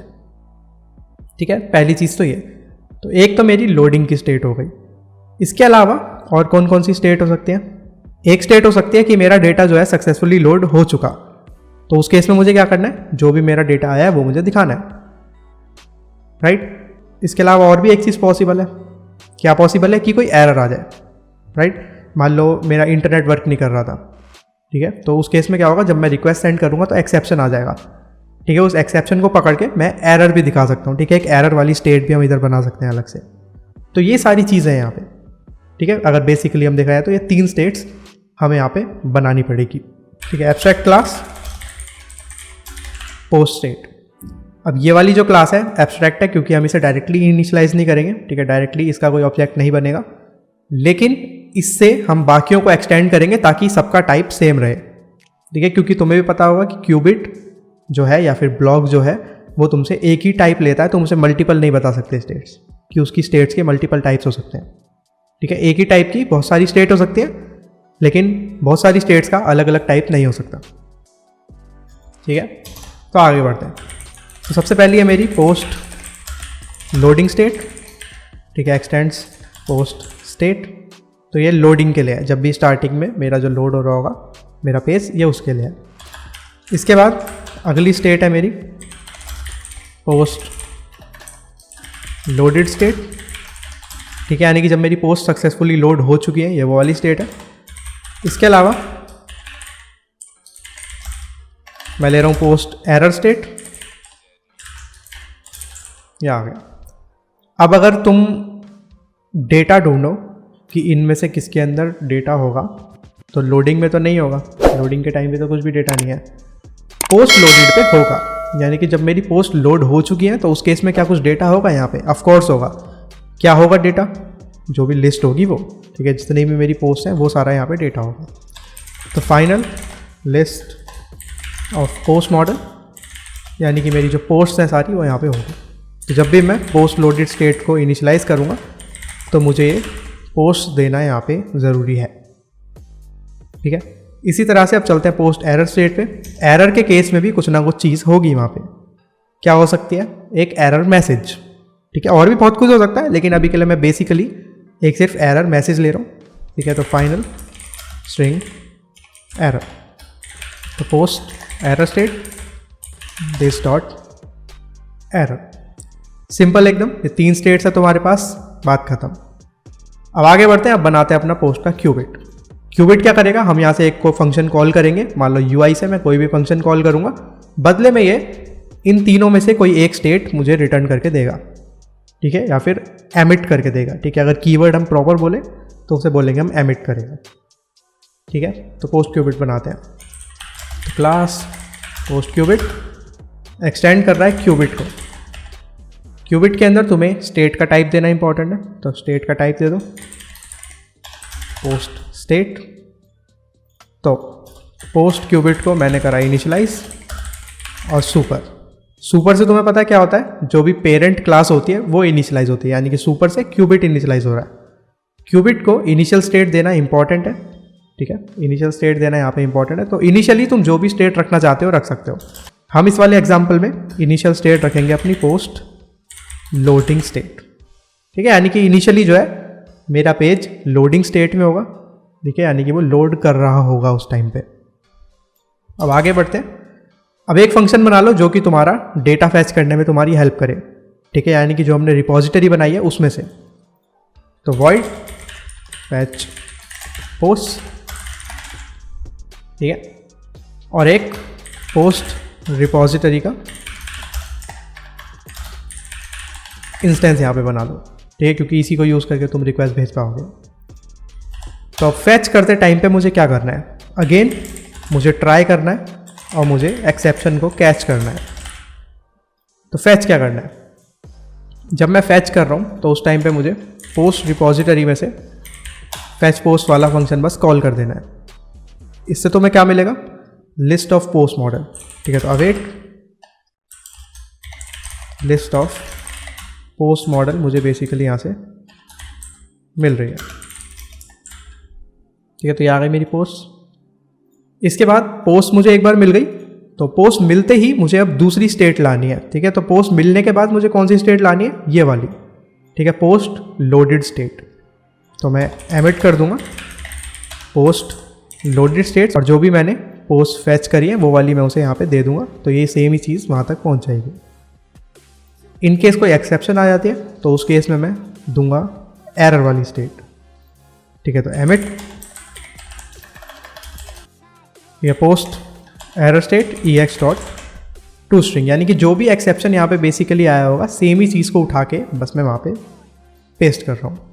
ठीक है, पहली चीज़ तो ये। तो एक तो मेरी लोडिंग की स्टेट हो गई। इसके अलावा और कौन कौन सी स्टेट हो सकती है, एक स्टेट हो सकती है कि मेरा डेटा जो है सक्सेसफुली लोड हो चुका। तो उस केस में मुझे क्या करना है, जो भी मेरा डेटा आया है वो मुझे दिखाना है। राइट, इसके अलावा और भी एक चीज़ पॉसिबल है। क्या पॉसिबल है कि कोई एरर आ जाए। राइट, मान लो मेरा इंटरनेट वर्क नहीं कर रहा था। ठीक है, तो उस केस में क्या होगा, जब मैं रिक्वेस्ट सेंड करूँगा तो एक्सेप्शन आ जाएगा। ठीक है, उस एक्सेप्शन को पकड़ के मैं एरर भी दिखा सकता हूँ। ठीक है, एक एरर वाली स्टेट भी हम इधर बना सकते हैं अलग से। तो ये सारी चीज़ें हैं यहाँ पे। ठीक है, अगर बेसिकली हम देखा जाए तो ये 3 स्टेट्स हमें यहाँ पे बनानी पड़ेगी। ठीक है, एब्स्ट्रैक्ट क्लास, पोस्ट स्टेट। अब ये वाली जो क्लास है एब्स्ट्रैक्ट है क्योंकि हम इसे डायरेक्टली इनिशियलाइज नहीं करेंगे। ठीक है, डायरेक्टली इसका कोई ऑब्जेक्ट नहीं बनेगा, लेकिन इससे हम बाकियों को एक्सटेंड करेंगे ताकि सबका टाइप सेम रहे। ठीक है, क्योंकि तुम्हें भी पता होगा कि क्यूबिट जो है या फिर ब्लॉक जो है वो तुमसे एक ही टाइप लेता है, तुम उसे मल्टीपल नहीं बता सकते स्टेट्स, कि उसकी स्टेट्स के मल्टीपल टाइप्स हो सकते हैं। ठीक है, एक ही टाइप की बहुत सारी स्टेट हो सकती है, लेकिन बहुत सारी स्टेट्स का अलग अलग टाइप नहीं हो सकता। ठीक है, तो आगे बढ़ते हैं। तो सबसे पहली है मेरी पोस्ट लोडिंग स्टेट। ठीक है, एक्सटेंड्स पोस्ट स्टेट। तो ये लोडिंग के लिए है, जब भी स्टार्टिंग में मेरा जो लोड हो रहा होगा मेरा पेज, ये उसके लिए है। इसके बाद अगली स्टेट है मेरी पोस्ट लोडेड स्टेट। ठीक है, यानी कि जब मेरी पोस्ट सक्सेसफुली लोड हो चुकी है, ये वो वाली स्टेट है। इसके अलावा मैं ले रहा हूँ पोस्ट एरर स्टेट, ये आ गया। अब अगर तुम डेटा ढूंढो कि इनमें से किसके अंदर डेटा होगा, तो लोडिंग में तो नहीं होगा, लोडिंग के टाइम पे तो कुछ भी डेटा नहीं है। पोस्ट लोडेड पे होगा, यानी कि जब मेरी पोस्ट लोड हो चुकी है तो उस केस में क्या कुछ डेटा होगा यहाँ पे, ऑफ कोर्स होगा। क्या होगा डेटा, जो भी लिस्ट होगी वो। ठीक है, जितनी भी मेरी पोस्ट हैं वो सारा यहाँ पे डेटा होगा। तो final list of post model, यानी कि मेरी जो पोस्ट हैं सारी वो यहाँ पे होगी। तो जब भी मैं पोस्ट लोडेड स्टेट को इनिशियलाइज करूँगा तो मुझे ये पोस्ट देना यहाँ पे ज़रूरी है। ठीक है, इसी तरह से अब चलते हैं पोस्ट एरर स्टेट पे। एरर के केस में भी कुछ ना कुछ चीज़ होगी वहाँ पे। क्या हो सकती है, एक एरर मैसेज। ठीक है, और भी बहुत कुछ हो सकता है, लेकिन अभी के लिए मैं बेसिकली एक सिर्फ एरर मैसेज ले रहा हूँ। ठीक है, तो फाइनल स्ट्रिंग एरर। तो post error state this dot error. Simple एकदम, ये 3 स्टेट्स है तुम्हारे पास, बात खत्म। अब आगे बढ़ते हैं, अब बनाते हैं अपना पोस्ट का क्यूबिट। क्यूबिट क्या करेगा, हम यहाँ से एक को फंक्शन कॉल करेंगे। मान लो यूआई से मैं कोई भी फंक्शन कॉल करूँगा, बदले में ये इन तीनों में से कोई एक स्टेट मुझे रिटर्न करके देगा। ठीक है, या फिर एमिट करके देगा। ठीक है, अगर कीवर्ड हम प्रॉपर बोले तो उसे बोलेंगे हम एमिट करेगा। ठीक है, तो पोस्ट क्यूबिट बनाते हैं। तो क्लास पोस्ट क्यूबिट एक्सटेंड कर रहा है क्यूबिट को। क्यूबिट के अंदर तुम्हें स्टेट का टाइप देना इंपॉर्टेंट है, तो स्टेट का टाइप दे दो पोस्ट स्टेट। तो पोस्ट क्यूबिट को मैंने करा इनिशियलाइज और सुपर से तुम्हें पता है क्या होता है, जो भी पेरेंट क्लास होती है वो इनिशियलाइज होती है, यानी कि सुपर से क्यूबिट इनिशियलाइज हो रहा है। क्यूबिट को इनिशियल स्टेट देना इंपॉर्टेंट है। ठीक है, इनिशियल स्टेट देना यहाँ पे इंपॉर्टेंट है। तो इनिशियली तुम जो भी स्टेट रखना चाहते हो रख सकते हो। हम इस वाले एग्जाम्पल में इनिशियल स्टेट रखेंगे अपनी पोस्ट लोडिंग स्टेट। ठीक है, यानी कि इनिशियली जो है मेरा पेज लोडिंग स्टेट में होगा। ठीक है, यानी कि वो लोड कर रहा होगा उस टाइम पे। अब आगे बढ़ते हैं। अब एक फंक्शन बना लो जो कि तुम्हारा डेटा फैच करने में तुम्हारी हेल्प करे। ठीक है, यानी कि जो हमने रिपोजिटरी बनाई है उसमें से। तो वॉइड फैच पोस्ट। ठीक है, और एक पोस्ट रिपोजिटरी का इंस्टेंस यहाँ पे बना लो। ठीक है, क्योंकि इसी को यूज़ करके तुम रिक्वेस्ट भेज पाओगे। तो फैच करते टाइम पे मुझे क्या करना है, अगेन मुझे ट्राई करना है और मुझे एक्सेप्शन को कैच करना है। तो फैच क्या करना है, जब मैं फैच कर रहा हूँ तो उस टाइम पे मुझे पोस्ट रिपोजिटरी में से फैच पोस्ट वाला फंक्शन बस कॉल कर देना है। इससे तुम्हें क्या मिलेगा, लिस्ट ऑफ पोस्ट मॉडल। ठीक है, तो await list of post model मुझे बेसिकली यहाँ से मिल रही है। ठीक है, तो ये आ गई मेरी पोस्ट। इसके बाद पोस्ट मुझे एक बार मिल गई, तो पोस्ट मिलते ही मुझे अब दूसरी स्टेट लानी है। ठीक है, तो पोस्ट मिलने के बाद मुझे कौन सी स्टेट लानी है, ये वाली। ठीक है, पोस्ट लोडेड स्टेट। तो मैं एमिट कर दूंगा पोस्ट लोडेड स्टेट, और जो भी मैंने पोस्ट फैच करी है वो वाली मैं उसे यहाँ पे दे दूंगा। तो ये सेम ही चीज़ वहाँ तक पहुँच जाएगी। इन केस कोई एक्सेप्शन आ जाती है तो उस केस में मैं दूंगा एरर वाली स्टेट। ठीक है, तो एमिट ये post error state EX dot to string, यानी कि जो भी एक्सेप्शन यहाँ पे बेसिकली आया होगा सेम ही चीज़ को उठा के बस मैं वहाँ पे पेस्ट कर रहा हूँ।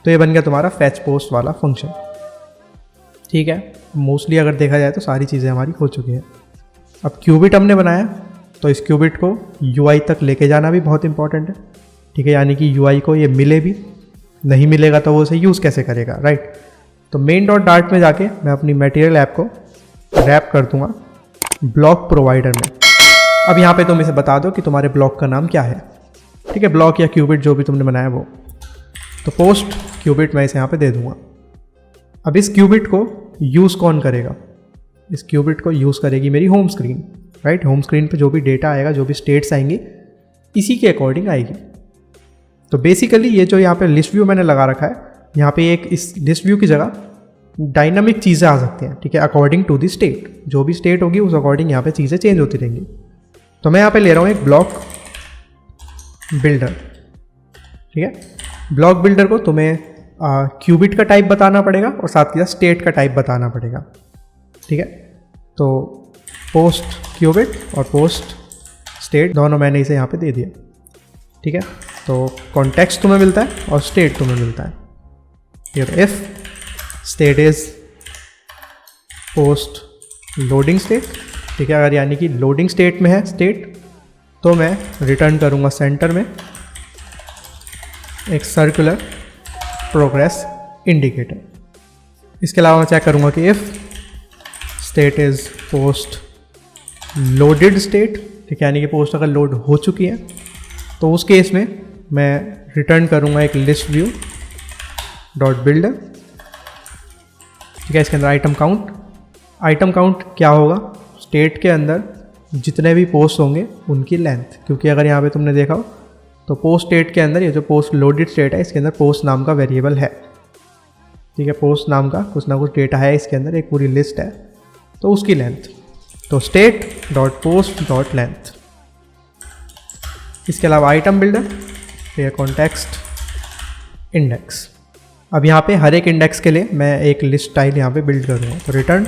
तो ये बन गया तुम्हारा फैच पोस्ट वाला फंक्शन। ठीक है, मोस्टली अगर देखा जाए तो सारी चीज़ें हमारी हो चुकी हैं। अब क्यूबिट हमने बनाया, तो इस क्यूबिट को UI तक लेके जाना भी बहुत इंपॉर्टेंट है। ठीक है, यानी कि UI को ये मिले भी, नहीं मिलेगा तो वो उसे यूज़ कैसे करेगा, राइट। तो मेन डॉट डार्ट में जाके मैं अपनी मटेरियल ऐप को रैप कर दूंगा ब्लॉक प्रोवाइडर में। अब यहाँ पे तुम इसे बता दो कि तुम्हारे ब्लॉक का नाम क्या है। ठीक है, ब्लॉक या क्यूबिट जो भी तुमने बनाया वो। तो पोस्ट क्यूबिट मैं इसे यहाँ पे दे दूंगा। अब इस क्यूबिट को यूज़ कौन करेगा, इस क्यूबिट को यूज़ करेगी मेरी home screen, right. Home screen पे जो भी डेटा आएगा, जो भी स्टेट्स आएंगी, इसी के अकॉर्डिंग आएगी। तो बेसिकली ये जो यहाँ पे लिस्ट व्यू मैंने लगा रखा है, यहाँ पे एक इस लिस्ट व्यू की जगह डायनामिक चीज़ें आ सकती हैं। ठीक है, अकॉर्डिंग टू दी स्टेट, जो भी स्टेट होगी उस अकॉर्डिंग यहाँ पे चीज़ें चेंज होती रहेंगी। तो मैं यहाँ पे ले रहा हूँ एक ब्लॉक बिल्डर। ठीक है, ब्लॉक बिल्डर को तुम्हें क्यूबिट का टाइप बताना पड़ेगा और साथ के साथ स्टेट का टाइप बताना पड़ेगा। ठीक है, तो पोस्ट क्यूबिट और पोस्ट स्टेट दोनों मैंने इसे यहाँ पे दे दिया। ठीक है, तो कॉन्टेक्स्ट तुम्हें मिलता है और स्टेट तुम्हें मिलता है। ठीक है, तो if state is post loading state. ठीक है, अगर यानी कि लोडिंग स्टेट में है स्टेट, तो मैं रिटर्न करूँगा सेंटर में एक सर्कुलर प्रोग्रेस इंडिकेटर। इसके अलावा मैं चेक करूँगा कि if state is post loaded state. ठीक है, यानी कि पोस्ट अगर लोड हो चुकी है तो उस केस में मैं रिटर्न करूँगा एक लिस्ट व्यू डॉट बिल्डर। ठीक है, इसके अंदर आइटम काउंट क्या होगा, स्टेट के अंदर जितने भी पोस्ट होंगे उनकी लेंथ। क्योंकि अगर यहाँ पे तुमने देखा हो तो पोस्ट स्टेट के अंदर ये जो पोस्ट लोडेड स्टेट है इसके अंदर पोस्ट नाम का वेरिएबल है। ठीक है, पोस्ट नाम का कुछ ना कुछ डेटा है इसके अंदर, एक पूरी लिस्ट है, तो उसकी लेंथ। तो state dot post dot length. इसके अलावा आइटम बिल्डर, ये कॉन्टेक्स्ट इंडेक्स। अब यहाँ पे हर एक इंडेक्स के लिए मैं एक लिस्ट स्टाइल यहाँ पे बिल्ड करूँगा। तो रिटर्न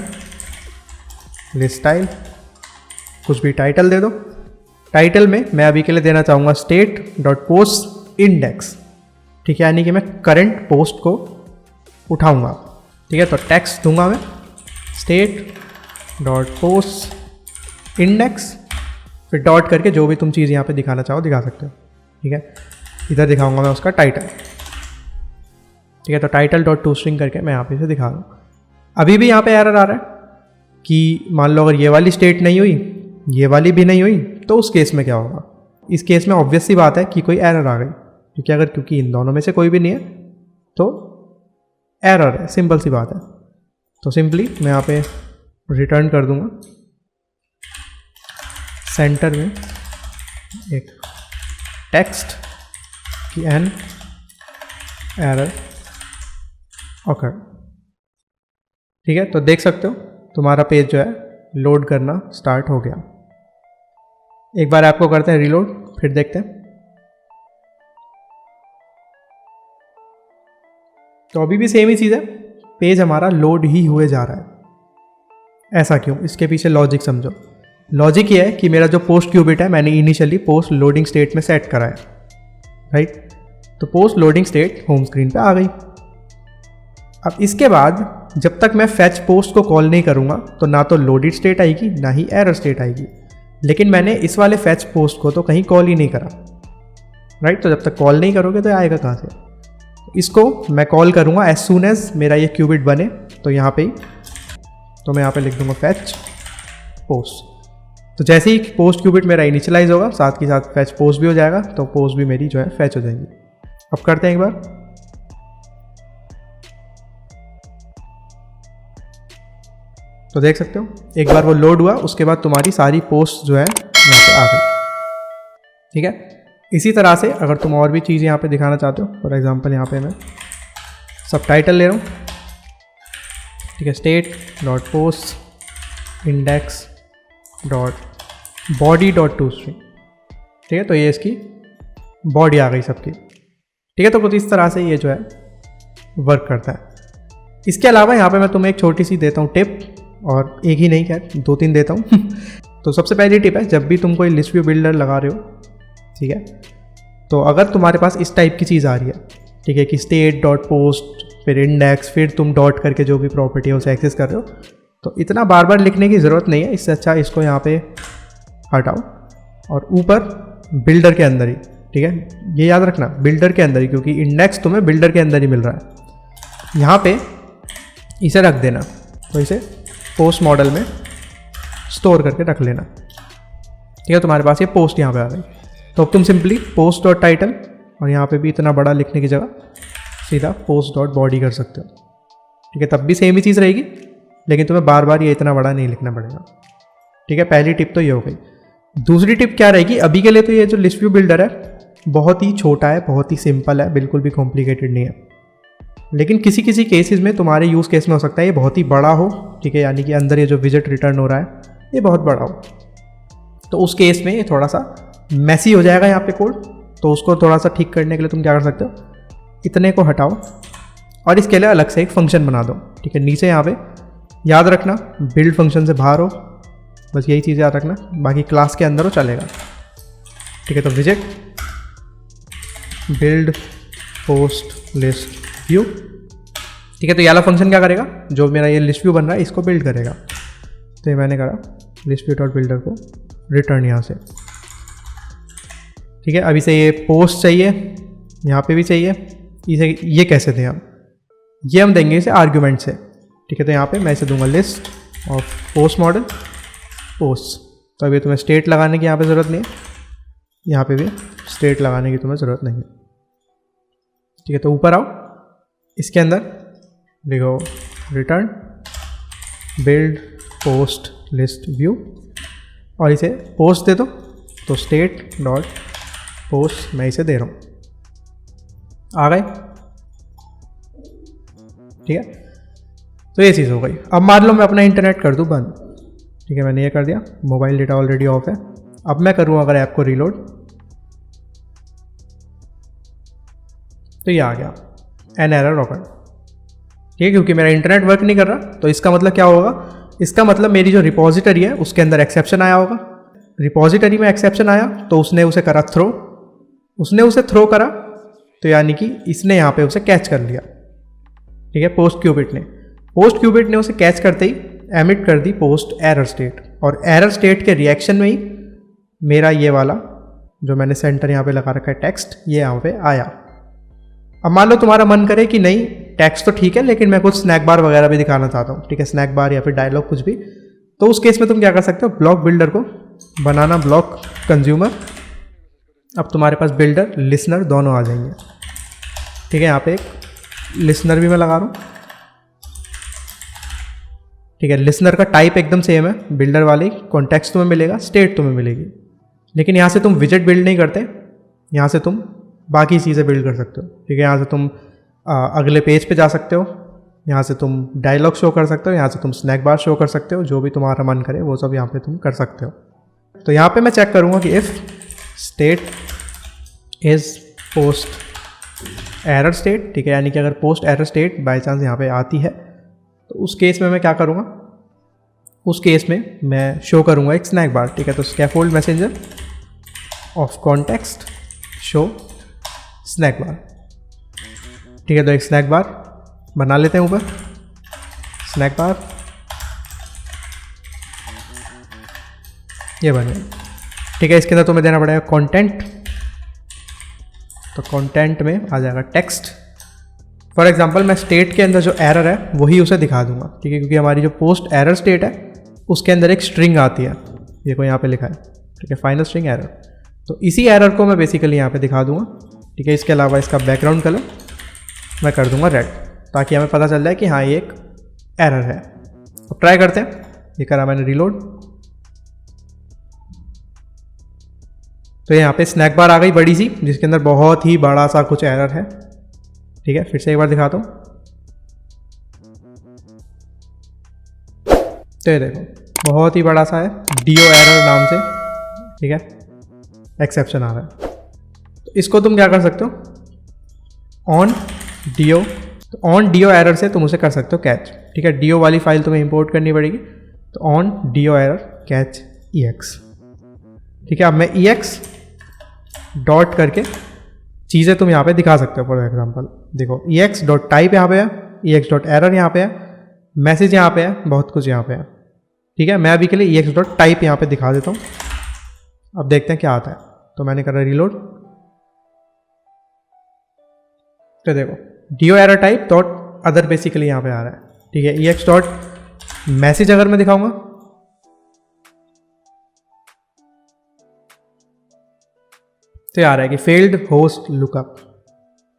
लिस्ट स्टाइल, कुछ भी टाइटल दे दो। टाइटल में मैं अभी के लिए देना चाहूँगा स्टेट डॉट पोस्ट इंडेक्स। ठीक है, यानी कि मैं करंट पोस्ट को उठाऊंगा। ठीक है, तो टेक्स्ट दूंगा मैं स्टेट डॉट पोस्ट इंडेक्स, फिर डॉट करके जो भी तुम चीज़ यहाँ पे दिखाना चाहो दिखा सकते हो। ठीक है, इधर दिखाऊंगा मैं उसका टाइटल। ठीक है, तो टाइटल डॉट टू स्ट्रिंग करके मैं यहाँ पे इसे दिखा दूँ। अभी भी यहाँ पे एरर आ रहा है कि मान लो अगर ये वाली स्टेट नहीं हुई, ये वाली भी नहीं हुई, तो उस केस में क्या होगा। इस केस में ऑब्वियस सी बात है कि कोई एरर आ गई, क्योंकि इन दोनों में से कोई भी नहीं है तो एरर है, सिंपल सी बात है। तो सिंपली मैं यहाँ पे रिटर्न कर दूंगा सेंटर में एक टेक्स्ट कि एन एरर ओकर। ठीक है, तो देख सकते हो तुम्हारा पेज जो है लोड करना स्टार्ट हो गया। एक बार आपको करते हैं रीलोड, फिर देखते हैं। तो अभी भी सेम ही चीज़ है, पेज हमारा लोड ही हुए जा रहा है। ऐसा क्यों, इसके पीछे लॉजिक समझो। लॉजिक ये है कि मेरा जो पोस्ट क्यूबिट है मैंने इनिशियली पोस्ट लोडिंग स्टेट में सेट करा है, राइट। तो post loading state home screen पे आ गई। अब इसके बाद जब तक मैं फैच पोस्ट को कॉल नहीं करूँगा तो ना तो लोडेड स्टेट आएगी ना ही एरर स्टेट आएगी। लेकिन मैंने इस वाले फैच पोस्ट को तो कहीं कॉल ही नहीं करा, राइट। तो जब तक कॉल नहीं करोगे तो आएगा कहाँ से। इसको मैं कॉल करूँगा एज सून एज मेरा ये क्यूबिट बने, तो यहाँ पे ही तो मैं यहाँ पे लिख दूँगा फैच पोस्ट। तो जैसे ही पोस्ट क्यूबिट मेरा इनिशियलाइज होगा साथ के साथ फैच पोस्ट भी हो जाएगा, तो पोस्ट भी मेरी जो है फैच हो जाएगी। अब करते हैं एक बार। तो देख सकते हो एक बार वो लोड हुआ, उसके बाद तुम्हारी सारी पोस्ट जो है यहाँ पे आ गई। ठीक है, इसी तरह से अगर तुम और भी चीज़ यहाँ पे दिखाना चाहते हो, फॉर एग्जांपल यहाँ पे मैं सब टाइटल ले रहा हूँ। ठीक है, state dot post index dot body dot to string. ठीक है, तो ये इसकी बॉडी आ गई सबकी। ठीक है, तो कुछ इस तरह से ये जो है वर्क करता है। इसके अलावा यहाँ पे मैं तुम्हें एक छोटी सी देता हूँ टिप, और एक ही नहीं, खैर 2-3 देता हूँ। तो सबसे पहली टिप है, जब भी तुम कोई लिस्ट व्यू बिल्डर लगा रहे हो, ठीक है, तो अगर तुम्हारे पास इस टाइप की चीज़ आ रही है, ठीक है, कि स्टेट डॉट पोस्ट फिर इंडेक्स फिर तुम डॉट करके जो भी प्रॉपर्टी है उसे एक्सेस कर रहे हो, तो इतना बार बार लिखने की ज़रूरत नहीं है। इससे अच्छा इसको यहाँ पे हटाओ और ऊपर बिल्डर के अंदर ही, ठीक है, ये याद रखना बिल्डर के अंदर ही, क्योंकि इंडेक्स तुम्हें बिल्डर के अंदर ही मिल रहा है। यहाँ पे इसे रख देना, तो इसे पोस्ट मॉडल में स्टोर करके रख लेना। ठीक है, तुम्हारे पास ये पोस्ट यहाँ पे आ गई। तो अब तुम सिंपली पोस्ट डॉट टाइटल और यहाँ पे भी इतना बड़ा लिखने की जगह सीधा पोस्ट डॉट बॉडी कर सकते हो। ठीक है, तब भी सेम ही चीज़ रहेगी, लेकिन तुम्हें बार बार ये इतना बड़ा नहीं लिखना पड़ेगा। ठीक है, पहली टिप तो ये हो गई। दूसरी टिप क्या रहेगी, अभी के लिए तो ये जो लिस्ट व्यू बिल्डर है बहुत ही छोटा है, बहुत ही सिंपल है, बिल्कुल भी कॉम्प्लिकेटेड नहीं है। लेकिन किसी किसी केसेस में, तुम्हारे यूज़ केस में हो सकता है ये बहुत ही बड़ा हो। ठीक है, यानी कि अंदर ये जो विजिट रिटर्न हो रहा है ये बहुत बड़ा हो, तो उस केस में ये थोड़ा सा मैसी हो जाएगा यहाँ पे कोड। तो उसको थोड़ा सा ठीक करने के लिए तुम क्या कर सकते हो, इतने को हटाओ और इसके लिए अलग से एक फंक्शन बना दो। ठीक है, नीचे यहाँ पे याद रखना बिल्ड फंक्शन से बाहर हो, बस यही चीज़ याद रखना, बाकी क्लास के अंदर हो चलेगा। ठीक है, तो visit build post list view. ठीक है, तो ये वाला फंक्शन क्या करेगा, जो मेरा ये लिस्ट व्यू बन रहा है इसको बिल्ड करेगा। तो ये मैंने करा लिस्ट व्यू डॉट बिल्डर को रिटर्न यहाँ से। ठीक है, अभी से ये पोस्ट चाहिए, यहाँ पे भी चाहिए, इसे ये कैसे दें हम, ये हम देंगे इसे आर्ग्यूमेंट से। ठीक है, तो यहाँ पे मैं इसे दूंगा list of post model post. तो अभी तुम्हें स्टेट लगाने की यहाँ पे ज़रूरत नहीं है, यहाँ पे भी स्टेट लगाने की तुम्हें ज़रूरत नहीं है। ठीक है, तो ऊपर आओ, इसके अंदर लिखो return build post list view और इसे पोस्ट दे दो। तो स्टेट डॉट पोस्ट मैं इसे दे रहा हूँ, आ गए। ठीक है, तो ये चीज़ हो गई। अब मान लो मैं अपना इंटरनेट कर दूँ बंद। ठीक है, मैंने ये कर दिया, मोबाइल डेटा ऑलरेडी ऑफ है। अब मैं करूँ अगर ऐप को रीलोड, तो ये आ गया एन एरर ऑकर्ड। ठीक है, क्योंकि मेरा इंटरनेट वर्क नहीं कर रहा, तो इसका मतलब क्या होगा, इसका मतलब मेरी जो रिपॉजिटरी है उसके अंदर एक्सेप्शन आया होगा। रिपॉजिटरी में एक्सेप्शन आया तो उसने उसे करा थ्रो, उसने उसे थ्रो करा, तो यानी कि इसने यहाँ पे उसे कैच कर लिया। ठीक है, पोस्ट क्यूबिट ने उसे कैच करते ही एमिट कर दी पोस्ट एरर स्टेट, और एरर स्टेट के रिएक्शन में ही मेरा ये वाला जो मैंने सेंटर यहाँ पे लगा रखा है टेक्स्ट, ये यहाँ पे आया। अब मान लो तुम्हारा मन करे कि नहीं टेक्स्ट तो ठीक है लेकिन मैं कुछ स्नैक बार वगैरह भी दिखाना चाहता हूँ, ठीक है, स्नैक बार या फिर डायलॉग कुछ भी, तो उस केस में तुम क्या कर सकते हो, ब्लॉक बिल्डर को बनाना ब्लॉक कंज्यूमर। अब तुम्हारे पास बिल्डर लिसनर दोनों आ जाएंगे, ठीक है। यहाँ पे एक लिसनर भी मैं लगा रहा हूँ, ठीक है। लिसनर का टाइप एकदम सेम है, बिल्डर वाली कॉन्टेक्स्ट तुम्हें मिलेगा, स्टेट तुम्हें मिलेगी, लेकिन यहाँ से तुम विजेट बिल्ड नहीं करते, यहाँ से तुम बाकी चीज़ें बिल्ड कर सकते हो, ठीक है। यहाँ से तुम अगले पेज पे जा सकते हो, यहाँ से तुम डायलॉग शो कर सकते हो, यहाँ से तुम स्नैक बार शो कर सकते हो, जो भी तुम्हारा मन करे वो सब यहाँ पे तुम कर सकते हो। तो यहाँ पे मैं चेक करूँगा कि if state is post error state, ठीक है, यानी कि अगर post error state by chance यहाँ पे आती है तो उस केस में मैं क्या करूँगा, उस केस में मैं शो करूँगा एक स्नैक बार, ठीक है। तो scaffold messenger of context show snackbar, ठीक है। तो एक स्नैक बार बना लेते हैं ऊपर, स्नैक बार ये बन गया, ठीक है। इसके अंदर तुम्हें देना पड़ेगा कंटेंट, तो कंटेंट में आ जाएगा टेक्स्ट। फॉर एग्जांपल मैं स्टेट के अंदर जो एरर है वही उसे दिखा दूंगा, ठीक है, क्योंकि हमारी जो पोस्ट एरर स्टेट है उसके अंदर एक स्ट्रिंग आती है, देखो यहाँ पे लिखा है, ठीक है, फाइनल स्ट्रिंग एरर। तो इसी एरर को मैं बेसिकली यहाँ पे दिखा दूंगा, ठीक है। इसके अलावा इसका बैकग्राउंड कलर मैं कर दूंगा रेड, ताकि हमें पता चल जाए कि हाँ ये एक एरर है। अब ट्राई करते हैं, ये करा मैंने रीलोड, तो यहाँ पे स्नैक बार आ गई बड़ी सी, जिसके अंदर बहुत ही बड़ा सा कुछ एरर है, ठीक है। फिर से एक बार दिखाता हूँ, तो ये देखो बहुत ही बड़ा सा है, डीओ एरर नाम से, ठीक है, एक्सेप्शन आ रहा है। तो इसको तुम क्या कर सकते हो, ऑन डीओ, तो ऑन डीओ एरर से तुम उसे कर सकते हो कैच, ठीक है। डीओ वाली फाइल तुम्हें इंपोर्ट करनी पड़ेगी, तो on Dio error catch EX, ठीक है। अब मैं EX डॉट करके चीज़ें तुम यहाँ पे दिखा सकते हो। फॉर एग्जांपल देखो EX डॉट टाइप यहाँ पे है, EX डॉट एरर यहाँ पे है, मैसेज यहाँ पे है, बहुत कुछ यहाँ पे है, ठीक है। मैं अभी के लिए EX डॉट टाइप यहाँ पे दिखा देता हूँ, अब देखते हैं क्या आता है। तो मैंने करा रीलोड, तो देखो Dio error type dot other basically यहाँ पे आ रहा है, ठीक है। EX डॉट मैसेज अगर मैं दिखाऊंगा, तो ये आ रहा है कि फेल्ड होस्ट लुकअप,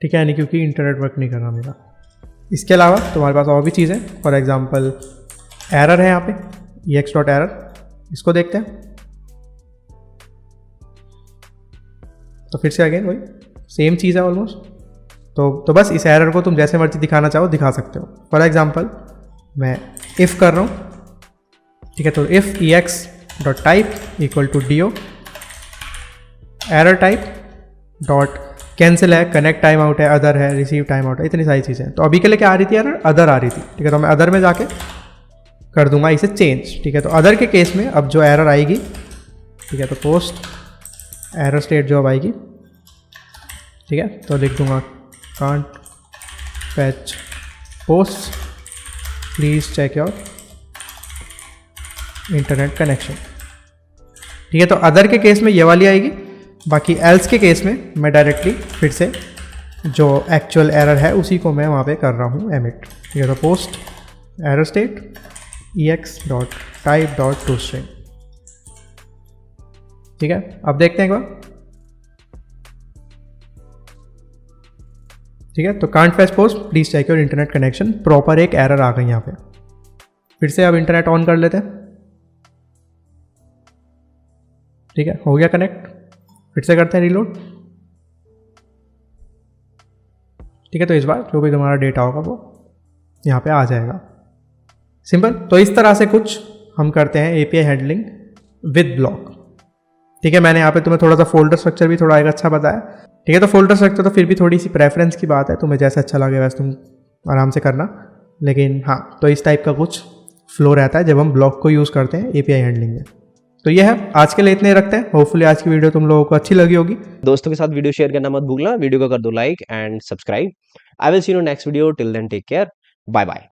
ठीक है, यानी क्योंकि इंटरनेट वर्क नहीं कर रहा मेरा। इसके अलावा तुम्हारे पास और भी चीज़ें, फॉर एग्जांपल एरर है यहाँ पे EX डॉट एरर, इसको देखते हैं। तो फिर से अगेन वही सेम चीज़ है ऑलमोस्ट, तो बस इस एरर को तुम जैसे मर्जी दिखाना चाहो दिखा सकते हो। फॉर एग्जांपल मैं इफ़ कर रहा हूँ, ठीक है, तो if EX dot type equal to Dio error type dot cancel है, कनेक्ट टाइम आउट है, अदर है, रिसीव टाइम आउट है, इतनी सारी चीज़ें। तो अभी के लिए क्या आ रही थी एरर, अदर आ रही थी, ठीक है। तो मैं अदर में जाके कर दूंगा इसे चेंज, ठीक है। तो अदर के केस में अब जो एरर आएगी, ठीक है, तो पोस्ट एरर स्टेट जो अब आएगी, ठीक है, तो लिख दूंगा can't fetch post, please check your internet connection, ठीक है। तो अदर के केस में ये वाली आएगी, बाकी एल्स के केस में मैं डायरेक्टली फिर से जो एक्चुअल एरर है उसी को मैं वहाँ पे कर रहा हूँ एमिट, ठीक है। तो post error state EX dot type dot to string, ठीक है। अब देखते हैं एक बार, ठीक है। तो can't fetch post please check your internet connection, proper एक एरर आ गई यहाँ पे। फिर से अब इंटरनेट ऑन कर लेते हैं, ठीक है, हो गया कनेक्ट। फिर से करते हैं रीलोड, ठीक है। तो इस बार जो भी तुम्हारा डेटा होगा वो यहाँ पे आ जाएगा, सिंपल। तो इस तरह से कुछ हम करते हैं API हैंडलिंग विद ब्लॉक, ठीक है। मैंने यहाँ पे तुम्हें थोड़ा सा फोल्डर स्ट्रक्चर भी थोड़ा एक अच्छा बताया, ठीक है। तो फोल्डर स्ट्रक्चर तो फिर भी थोड़ी सी प्रेफरेंस की बात है, तुम्हें जैसे अच्छा लगे वैसे तुम आराम से करना, लेकिन हाँ, तो इस टाइप का कुछ फ्लो रहता है जब हम ब्लॉक को यूज़ करते हैं API हैंडलिंग में। तो ये है आज के लिए, इतने रखते हैं। होपफुली आज की वीडियो तुम लोगों को अच्छी लगी होगी। दोस्तों के साथ वीडियो शेयर करना मत भूलना, वीडियो को कर दो like and subscribe. I will see you next video, till then take care, bye bye.